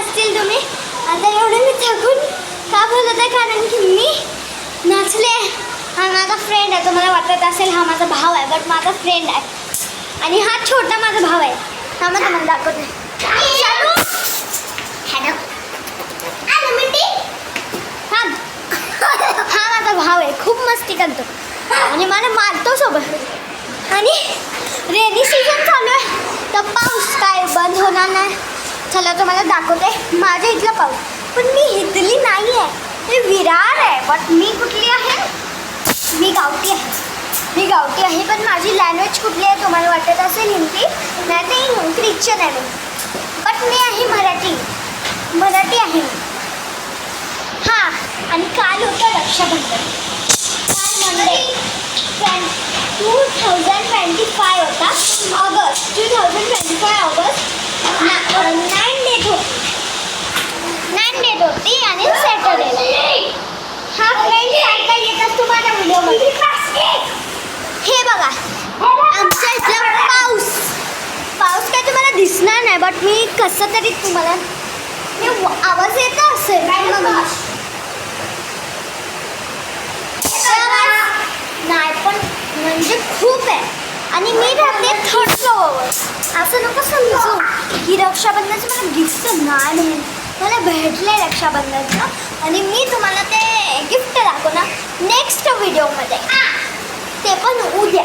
असतील तुम्ही. आता एवढे मी थकून का बोलत आहे कारण की मी नाचले. हा माझा फ्रेंड आहे. तुम्हाला वाटत असेल हा माझा भाव आहे, बट माझा फ्रेंड आहे. आणि हा छोटा माझा भाव आहे. हा मग तुम्हाला दाखवते. हा माझा भाव आहे, खूप मस्ती करतो आणि मला मारतो सोबत. आणि रेनी सीझन चालू आहे तर पाऊस काय बंद होणार नाही. चला तुम्हाला दाखवते माझ्या इथला पाऊस. पण मी इथली नाही आहे, ते विरार आहे. बट मी कुठली आहे? मी गावठी आहे. पण माझी लँग्वेज कुठली आहे तुम्हाला वाटत असेल हिंदी, नाही ते ख्रिश्चन आहे. बट मी आहे मराठी आहे मी. हां, आणि काल होतं रक्षाबंधन. काल मंडे 2025 होता. ऑगस्ट 2025 ऑगस्ट 9 डेट होती आणि सॅटर्डे. हा फ्रेंड सारखा येत असतो माझ्या व्हिडिओमध्ये. हे बघा आमच्या इथला पाऊस काय तुम्हाला दिसणार नाही, बट मी कसं तरी तुम्हाला आवाज येत असेल नाही, पण म्हणजे खूप आहे. आणि मी राहते 3rd फ्लोअरवर. असं नको समजू की रक्षाबंधनाचं मला गिफ्ट नाही म्हणून. मला भेटलं आहे रक्षाबंधनाचं आणि मी तुम्हाला ते गिफ्ट दाखवणार नेक्स्ट व्हिडिओमध्ये. ते पण उद्या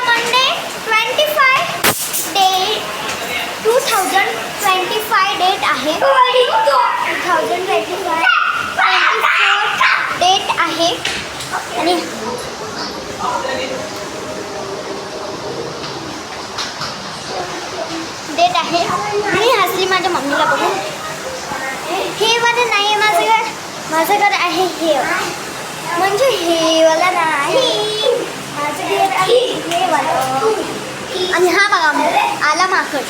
मंडे 2025 डेट आहे. 2025 डेट आहे आणि डेट आहे. मी हसली माझ्या मम्मीला बघून. हे वाला नाही आहे माझं घर आहे हे, म्हणजे हे वाला नाही, माझं घर आहे हे वाला. आणि हा बघा आला माकड.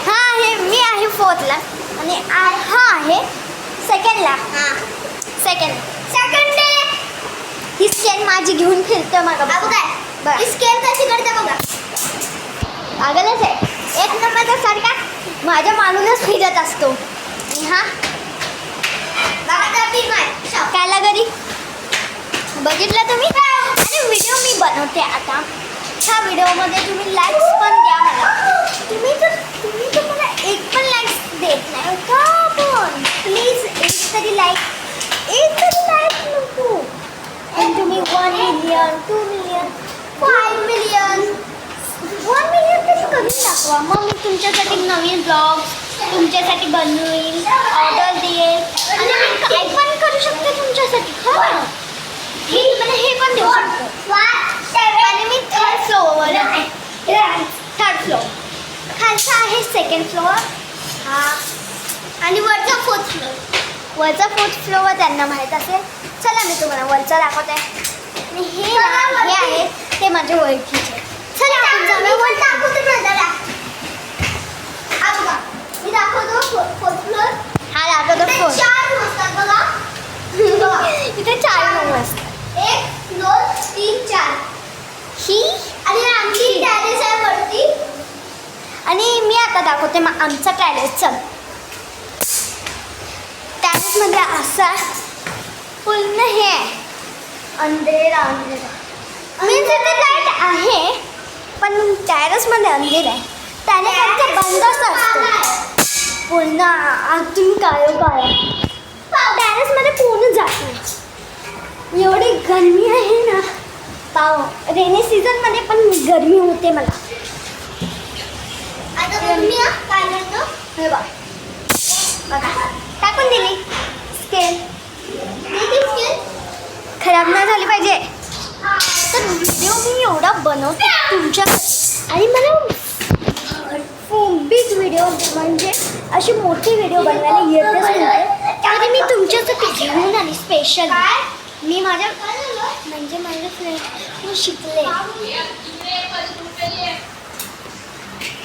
हा आहे, मी आहे 4thला आणि हा आहे 2ndला. सेकंड ही स्केल माझी घेऊन फिरतं मला. बघा स्केल कशी करते बघा. पागलच आहे. 1 नंबरचा सारखा माझ्या मानूनच फिरत असतो. आणि हा काला घरी बघितलं तुम्ही. आणि व्हिडिओ मी बनवते आता. ह्या व्हिडिओमध्ये तुम्ही लाईक्स पण द्या मला. तुम्ही तर मला एक पण लाईक्स देत नाही का. पण प्लीज एक तरी लाईक नको. पण तुम्ही 1 मिलियन 2 मिलियन 5 मिलियन 1 मिलियन तरी करून दाखवा. मग मी तुमच्यासाठी नवीन ब्लॉग्स तुमच्यासाठी बनवेल, ऑर्डर देईल आणि मी काय पण करू शकते तुमच्यासाठी. खरं मी तुम्हाला हे पण देऊ शकतो. आणि मी 3rd फ्लोअरवर आहे. 3rd floor. खालचा आहे 2nd फ्लोअर. हा आणि वरचा 4th फ्लोअर त्यांना माहीत असेल. चला मी तुम्हाला वरचा दाखवते. आणि हे आहे ते माझ्या ओळखीचे. चला आपण जाऊया वर. दाखवते ब्रदरला. मी दाखवतो 4th फ्लोअर. हा दाखवतो 4. 4 असतात बघा. इथे 4 रूम असतात. 1 2 3 4 ही आणि आमची टॅरेस आहे वरती. आणि मी आता दाखवते मग आमचा टॅरेसचं. टॅरेसमध्ये असा पूर्ण हे अंधेरा मीन्स इथे लाईट आहे पण टॅरेसमध्ये अंधेर आहे. टॅरेसमध्ये बंदच असतो पूर्ण आतून काय टॅरेसमध्ये पूर्ण जात नाही. एवढी गरमी आहे ना. रेनी सीझनमध्ये पण गरमी होते मला. आता काय करतो हे बघा टाकून दिली स्केल. खराब नाही झाली पाहिजे. तर व्हिडिओ मी एवढा बनवते तुमच्यासाठी आणि मला बिग व्हिडिओ म्हणजे अशी मोठी व्हिडिओ बनवायला येतच नव्हते. त्यामध्ये मी तुमच्यासाठी घेऊन आली स्पेशल. मी माझ्या फ्रेंड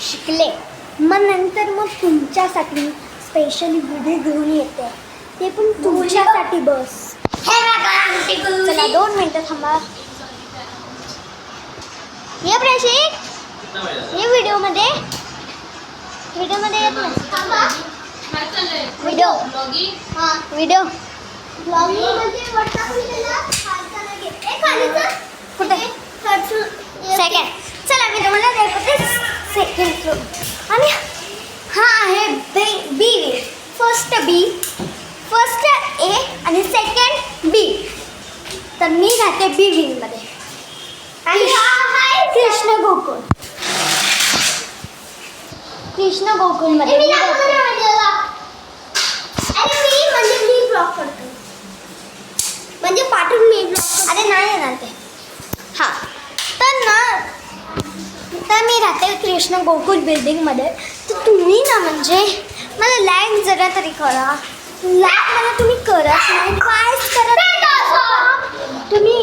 शिकले मग नंतर मग तुमच्यासाठी स्पेशली व्हिडिओ घेऊन येते. ते पण तुमच्यासाठी. बस चला 2 मिनटं थांबा. ये प्रशिक ये व्हिडिओमध्ये येत नाही. व्हिडिओ हां व्हिडिओ ब्लॉगिंग म्हणजे वरती त्याला खालचा नाही घेत. ए खालीचा कुठे? सेकंड. चला मी तुम्हाला दाखवते सेकंड फ्लोर. आणि हा आहे बी. फर्स्ट ए आणि सेकंड बी. तर मी राहते बी विंगमध्ये. आणि हा आहे कृष्ण गोकुळ. कृष्ण गोकुळमध्ये मी मी दाखवतो राहते. ना व्हिडिओला. आणि मी म्हणजे मी ब्लॉग करतो. म्हणजे पाठवून मी ब्लॉग करतो. अरे नाही येणार ते. हां तर मी राहते कृष्ण गोकुळ बिल्डिंगमध्ये. तर तुम्ही ना म्हणजे मला लाईक जरा तरी करा. लाईक मला तुम्ही करत नाही. कायच करत नाही. तुम्ही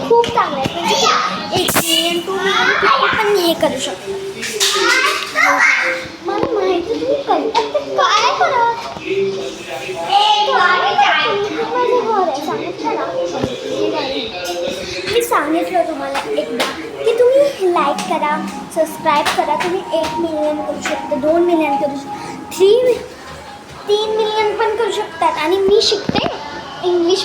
खूप चांगले आहे. म्हणजे 1 मिलियन 2 मिलियन किती पण हे करू शकता. मला माहिती तुम्ही करतात तर काय करत. माझं घर आहे सांगितलं ना. मी सांगितलं तुम्हाला एकदा की तुम्ही लाईक करा, सबस्क्राईब करा. तुम्ही 1 मिलियन करू शकता, 2 मिलियन करू शकता, 3 मिलियन पण करू शकतात. आणि मी शिकते इंग्लिश